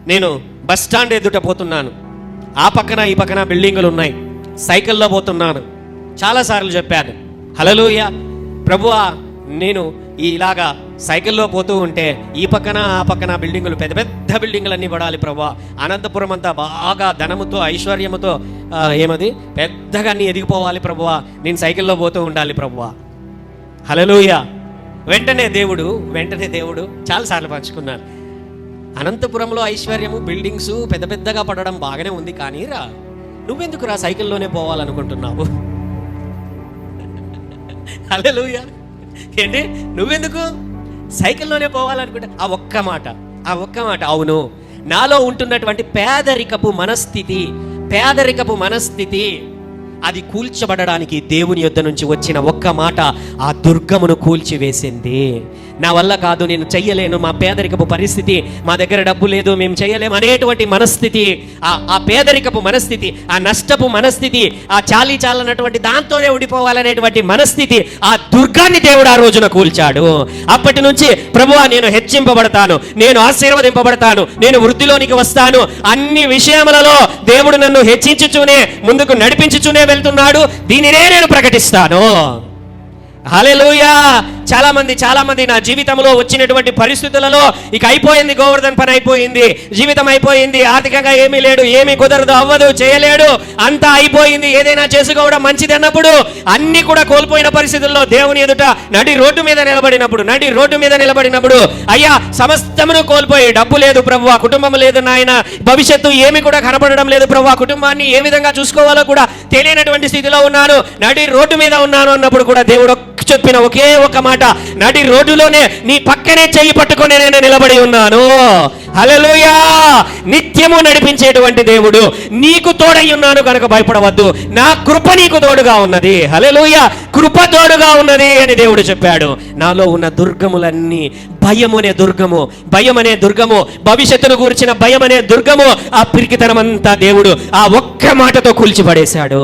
నేను bus stand ఎదుట పోతున్నాను, ఆ పక్కన ఈ పక్కన బిల్డింగులు ఉన్నాయి, సైకిల్లో పోతున్నాను. చాలాసార్లు చెప్పాను, హల్లెలూయా ప్రభువా, నేను ఇలాగా సైకిల్లో పోతూ ఉంటే ఈ పక్కన ఆ పక్కన బిల్డింగులు, పెద్ద పెద్ద బిల్డింగులన్నీ పడాలి ప్రభువా. అనంతపురం అంతా బాగా ధనముతో ఐశ్వర్యముతో పెద్దగా అన్నీ ఎదిగిపోవాలి ప్రభువా. నేను సైకిల్లో పోతూ ఉండాలి ప్రభువా. హల్లెలూయా. వెంటనే దేవుడు చాలాసార్లు పంచుకున్నాను. అనంతపురంలో ఐశ్వర్యము, బిల్డింగ్స్ పెద్ద పెద్దగా పడడం బాగానే ఉంది, కానీ నువ్వెందుకు సైకిల్లోనే పోవాలనుకుంటున్నావు? హల్లెలూయా. ఏంటి, నువ్వెందుకు సైకిల్లోనే పోవాలనుకుంటా? ఆ ఒక్క మాట అవును, నాలో ఉంటున్నటువంటి పేదరికపు మనస్థితి అది కూల్చబడడానికి దేవుని యొద్ద నుంచి వచ్చిన ఒక్క మాట ఆ దుర్గమును కూల్చివేసింది. నా వల్ల కాదు, నేను చెయ్యలేను, మా పేదరికపు పరిస్థితి, మా దగ్గర డబ్బు లేదు, మేము చెయ్యలేము అనేటువంటి మనస్థితి, ఆ పేదరికపు మనస్థితి, ఆ నష్టపు మనస్థితి, ఆ చాలనటువంటి దాంతోనే ఉండిపోవాలనేటువంటి మనస్థితి, ఆ దుర్గాన్ని దేవుడు ఆ రోజున కూల్చాడు. అప్పటి నుంచి ప్రభువా, నేను హెచ్చింపబడతాను, నేను ఆశీర్వదింపబడతాను, నేను వృద్ధిలోనికి వస్తాను, అన్ని విషయములలో దేవుడు నన్ను హెచ్చించుచూనే ముందుకు నడిపించుచూనే వెళ్తున్నాడు, దీనినే నేను ప్రకటిస్తాను. హల్లెలూయా. చాలా మంది నా జీవితంలో వచ్చినటువంటి పరిస్థితులలో ఇక అయిపోయింది, గోవర్ధన్ పని అయిపోయింది, జీవితం అయిపోయింది, ఆర్థికంగా ఏమీ లేడు, ఏమీ కుదరదు, అవ్వదు, చేయలేడు, అంతా అయిపోయింది, ఏదైనా చేసుకోవడం మంచిది అన్నప్పుడు అన్ని కూడా కోల్పోయిన పరిస్థితుల్లో దేవుని ఎదుట నడి రోడ్డు మీద నిలబడినప్పుడు అయ్యా సమస్తమును కోల్పోయి, డబ్బు లేదు ప్రభువా, కుటుంబం లేదు నాయన, భవిష్యత్తు ఏమి కూడా కనపడడం లేదు ప్రభువా, కుటుంబాన్ని ఏ విధంగా చూసుకోవాలో కూడా తెలియనటువంటి స్థితిలో ఉన్నాను, నడి రోడ్డు మీద ఉన్నాను అన్నప్పుడు కూడా దేవుడు చెప్పిన ఒకే ఒక మాట, నడి రోడ్డులోనే నీ పక్కనే చెయ్యి పట్టుకొని నేను నిలబడి ఉన్నాను. హల్లెలూయా. నిత్యము నడిపించేటువంటి దేవుడు, నీకు తోడై ఉన్నాను కనుక భయపడవద్దు, నా కృప నీకు తోడుగా ఉన్నది. హల్లెలూయా. కృప తోడుగా ఉన్నది అని దేవుడు చెప్పాడు. నాలో ఉన్న దుర్గములన్నీ, భయం అనే దుర్గము, భవిష్యత్తును గురించిన భయం అనే దుర్గము, ఆ పిరికితనమంతా దేవుడు ఆ ఒక్క మాటతో కూల్చిపడేశాడు.